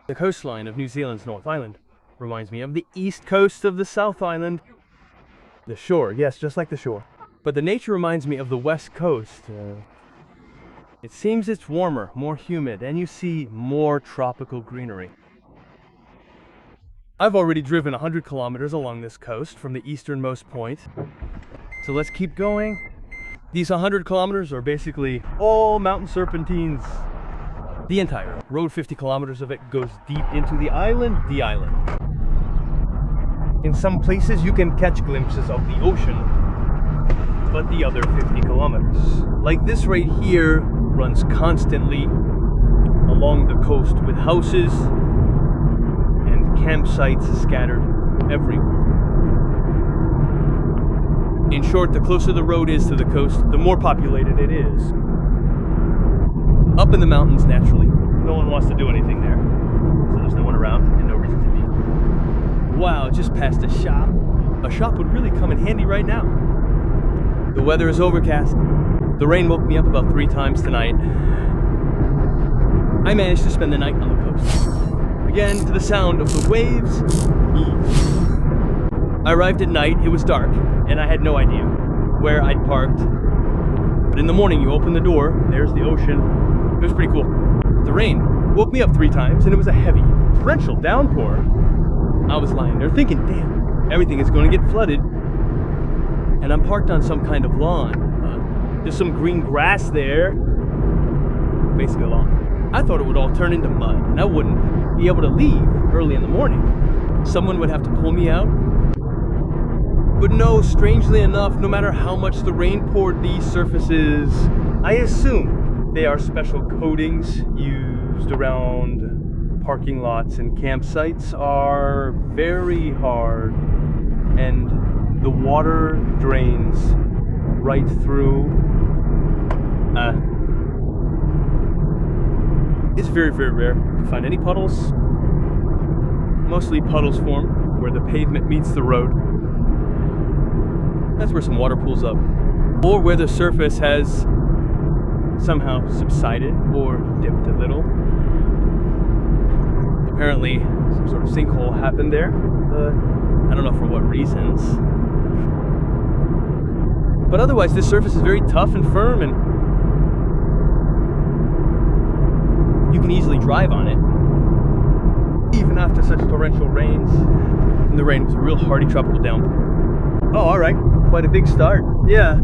The coastline of New Zealand's North Island reminds me of the east coast of the South Island. The shore, yes, just like the shore. But the nature reminds me of the west coast. It seems it's warmer, more humid, and you see more tropical greenery. I've already driven 100 kilometers along this coast from the easternmost point. So let's keep going. These 100 kilometers are basically all mountain serpentines. The entire road, 50 kilometers of it, goes deep into the island. In some places you can catch glimpses of the ocean, but the other 50 kilometers, like this right here, runs constantly along the coast with houses and campsites scattered everywhere. In short, the closer the road is to the coast, the more populated it is. Up in the mountains, naturally, no one wants to do anything there, so there's no one around and no reason to be. Wow, just past a shop. A shop would really come in handy right now. The weather is overcast. The rain woke me up about 3 times tonight. I managed to spend the night on the coast. Again, to the sound of the waves. I arrived at night, it was dark, and I had no idea where I'd parked. But in the morning, you open the door, there's the ocean. It was pretty cool. The rain woke me up 3 times, and it was a heavy, torrential downpour. I was lying there thinking, damn, everything is going to get flooded. And I'm parked on some kind of lawn. There's some green grass there. Basically a lawn. I thought it would all turn into mud, and I wouldn't be able to leave early in the morning. Someone would have to pull me out. But no, strangely enough, no matter how much the rain poured these surfaces, I assume they are special coatings used around parking lots and campsites, are very hard, and the water drains right through. It's very, very rare to find any puddles. Mostly puddles form where the pavement meets the road. That's where some water pools up. Or where the surface has somehow subsided or dipped a little. Apparently, some sort of sinkhole happened there. I don't know for what reasons. But otherwise, this surface is very tough and firm, and you can easily drive on it, even after such torrential rains. And the rain was a real hearty tropical downpour. Oh, all right, quite a big start. Yeah.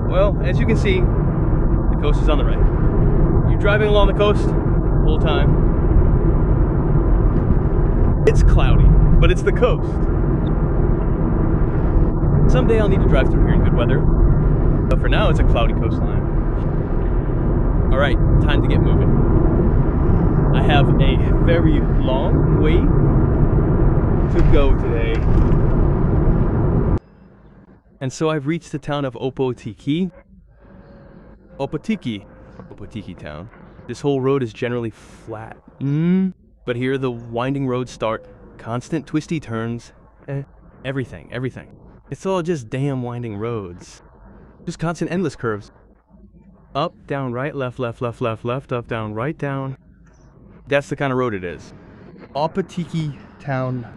Well, as you can see, the coast is on the right. You're driving along the coast the whole time. It's cloudy, but it's the coast. Someday I'll need to drive through here in good weather, but for now it's a cloudy coastline. All right, time to get moving. I have a very long way to go today. And so I've reached the town of Opotiki. Opotiki town. This whole road is generally flat. But here the winding roads start. Constant twisty turns. Everything. It's all just damn winding roads. Just constant endless curves. Up, down, right, left, left, left, left, left, up, down, right, down. That's the kind of road it is. Opotiki town.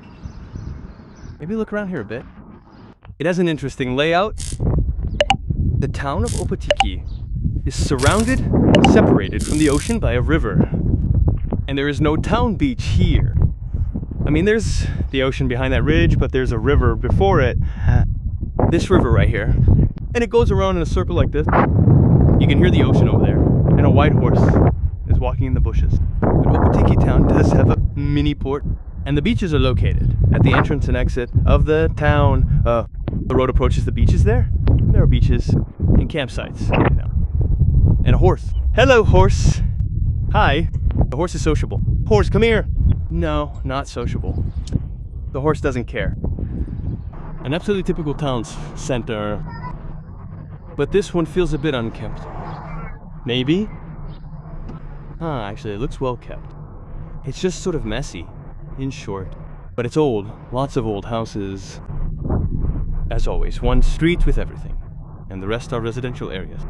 Maybe look around here a bit. It has an interesting layout. The town of Opotiki is surrounded, separated from the ocean by a river. And there is no town beach here. I mean, there's the ocean behind that ridge, but there's a river before it. This river right here. And it goes around in a circle like this. You can hear the ocean over there. And a white horse is walking in the bushes. But Opotiki town does have a mini port. And the beaches are located at the entrance and exit of the town. The road approaches the beaches there. And there are beaches and campsites. And a horse. Hello, horse. Hi. The horse is sociable. Horse, come here. No, not sociable. The horse doesn't care. An absolutely typical town center. But this one feels a bit unkempt. Maybe? Actually, it looks well kept. It's just sort of messy, in short. But it's old. Lots of old houses. As always, one street with everything. And the rest are residential areas.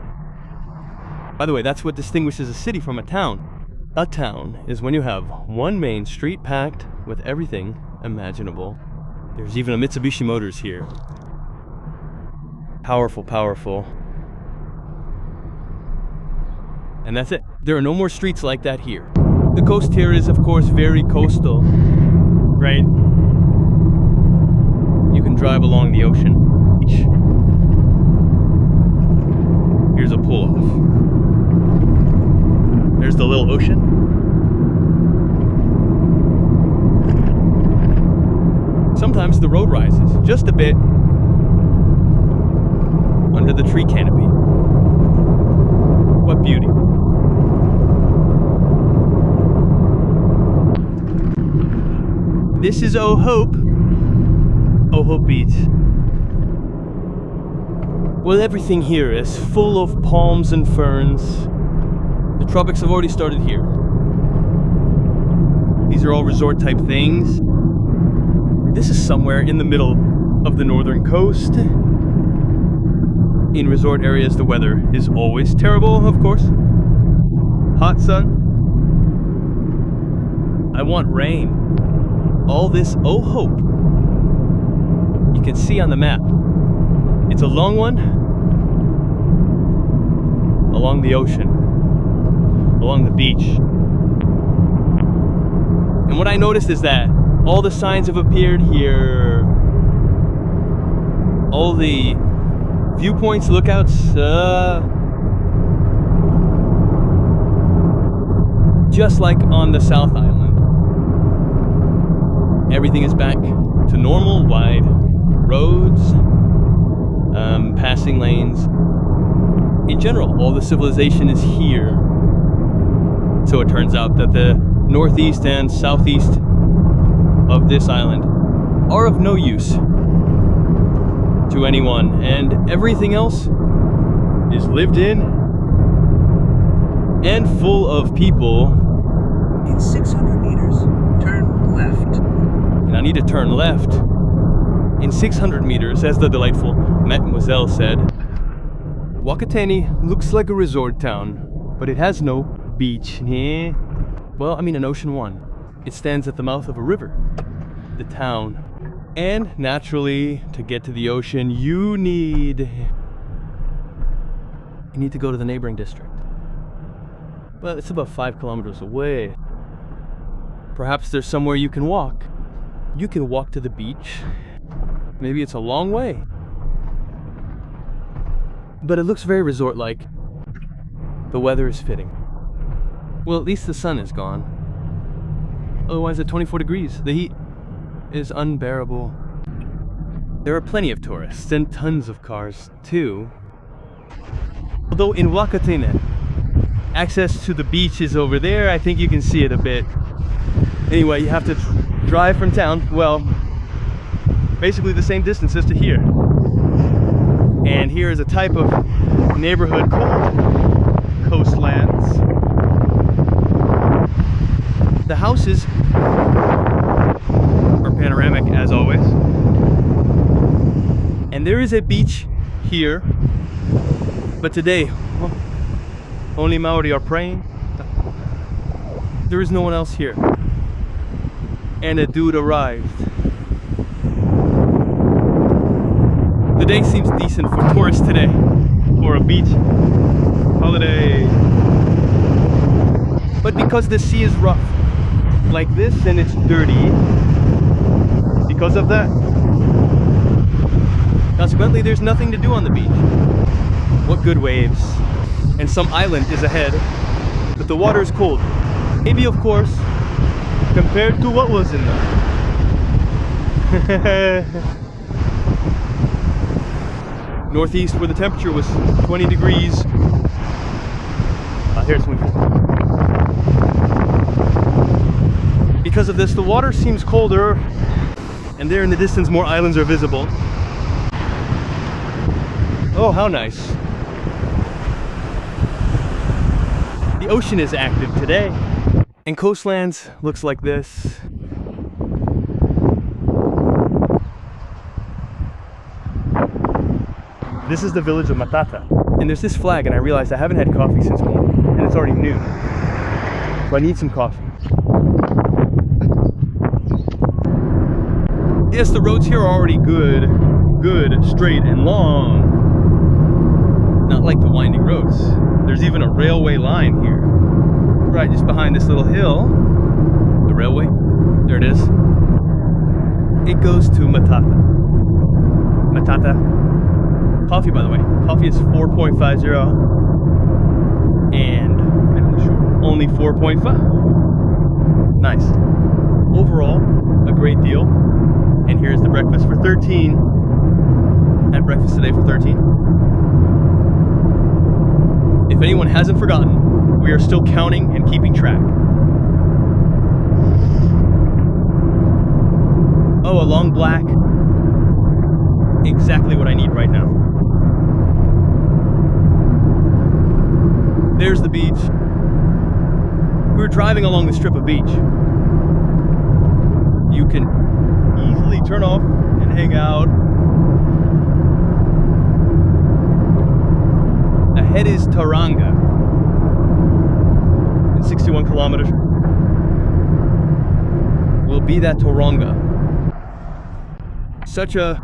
By the way, that's what distinguishes a city from a town. A town is when you have one main street packed with everything imaginable. There's even a Mitsubishi Motors here. Powerful, powerful. And that's it. There are no more streets like that here. The coast here is, of course, very coastal, right? You can drive along the ocean. Here's a pull-off. There's the little ocean. Sometimes the road rises just a bit under the tree canopy. What beauty. This is Ōhope Beach. Well, everything here is full of palms and ferns. The tropics have already started here. These are all resort type things. This is somewhere in the middle of the northern coast. In resort areas, the weather is always terrible, of course. Hot sun. I want rain. All this Ōhope you can see on the map. It's a long one along the ocean, along the beach. And what I noticed is that all the signs have appeared here. All the viewpoints, lookouts, just like on the South Island. Everything is back to normal, wide roads, passing lanes. In general, all the civilization is here. So it turns out that the northeast and southeast of this island are of no use to anyone, and everything else is lived in and full of people. In 600 meters, turn left. And I need to turn left. In 600 meters, as the delightful Mademoiselle said. Whakatane looks like a resort town, but it has no beach. Well, I mean an ocean one. It stands at the mouth of a river, the town. And naturally, to get to the ocean, you need to go to the neighboring district. Well, it's about 5 kilometers away. Perhaps there's somewhere you can walk. You can walk to the beach. Maybe it's a long way. But it looks very resort-like. The weather is fitting. Well, at least the sun is gone. Otherwise, at 24 degrees, the heat is unbearable. There are plenty of tourists and tons of cars, too. Although in Whakatane, access to the beach is over there. I think you can see it a bit. Anyway, you have to drive from town, well, basically the same distance as to here. And here is a type of neighborhood called Coastlands. The houses are panoramic, as always. And there is a beach here, but today, well, only Maori are praying. There is no one else here. And a dude arrived. The day seems decent for tourists today, for a beach holiday. But because the sea is rough like this and it's dirty, because of that, consequently there's nothing to do on the beach. What good waves. And some island is ahead, but the water is cold. Maybe, of course, compared to what was in there. Northeast, where the temperature was 20 degrees. Here's swimming pool. Because of this, the water seems colder, and there in the distance more islands are visible. Oh, how nice. The ocean is active today. And Coastlands looks like this. This is the village of Matata. And there's this flag, and I realized I haven't had coffee since morning, and it's already noon. So I need some coffee. Yes, the roads here are already good, straight and long. Not like the winding roads. There's even a railway line here. Right just behind this little hill. The railway, there it is. It goes to Matata. Matata. Coffee, by the way. Coffee is 4.50. And only 4.5. Nice. Overall, a great deal. And here's the breakfast for 13. At breakfast today for 13. If anyone hasn't forgotten, we are still counting and keeping track. Oh, a long black. Exactly what I need right now. There's the beach. We're driving along the strip of beach. You can easily turn off and hang out. Ahead is Tauranga. In 61 kilometers. Will be that Tauranga. Such a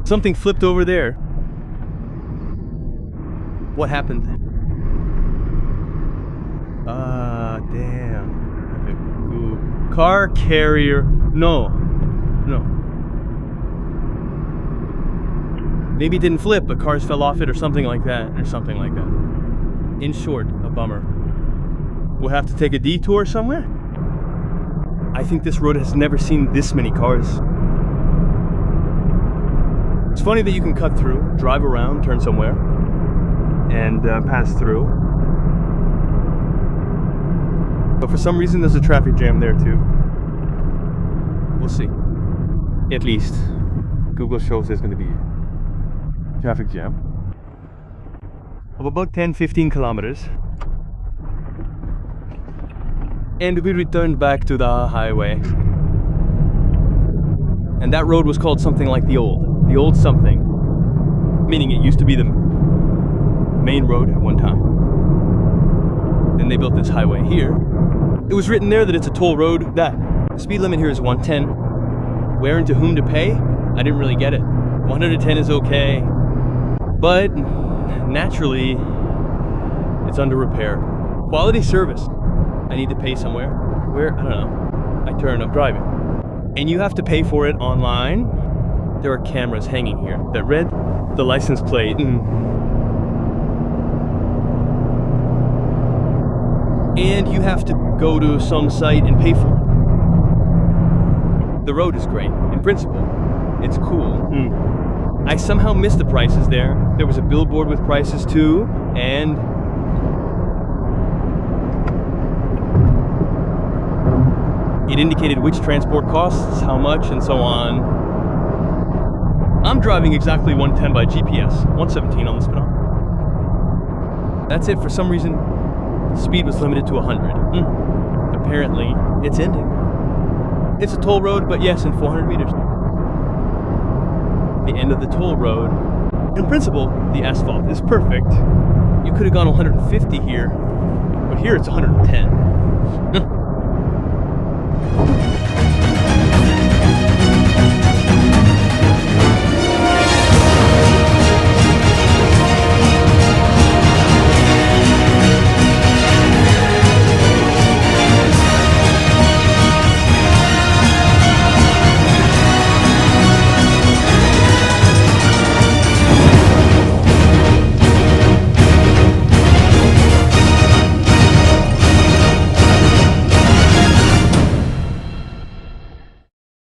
something flipped over there. What happened? Damn. Car carrier. No. Maybe it didn't flip, but cars fell off it or something like that. In short, a bummer. We'll have to take a detour somewhere. I think this road has never seen this many cars. It's funny that you can cut through, drive around, turn somewhere, and pass through. But for some reason there's a traffic jam there too. We'll see. At least Google shows there's going to be a traffic jam of about 10-15 kilometers. And we returned back to the highway. And that road was called something like the old something, meaning it used to be the main road at one time. Then they built this highway here. It was written there that it's a toll road, that the speed limit here is 110. Where and to whom to pay? I didn't really get it. 110 is okay, but naturally it's under repair. Quality service. I need to pay somewhere. Where? I don't know. I turn up driving. And you have to pay for it online. There are cameras hanging here that read the license plate. And you have to go to some site and pay for it. The road is great. In principle, it's cool. I somehow missed the prices there. There was a billboard with prices too, and it indicated which transport costs, how much, and so on. I'm driving exactly 110 by GPS, 117 on the speedometer. That's it. For some reason, the speed was limited to 100. Apparently, it's ending. It's a toll road, but yes, in 400 meters. The end of the toll road. In principle, the asphalt is perfect. You could have gone 150 here, but here it's 110.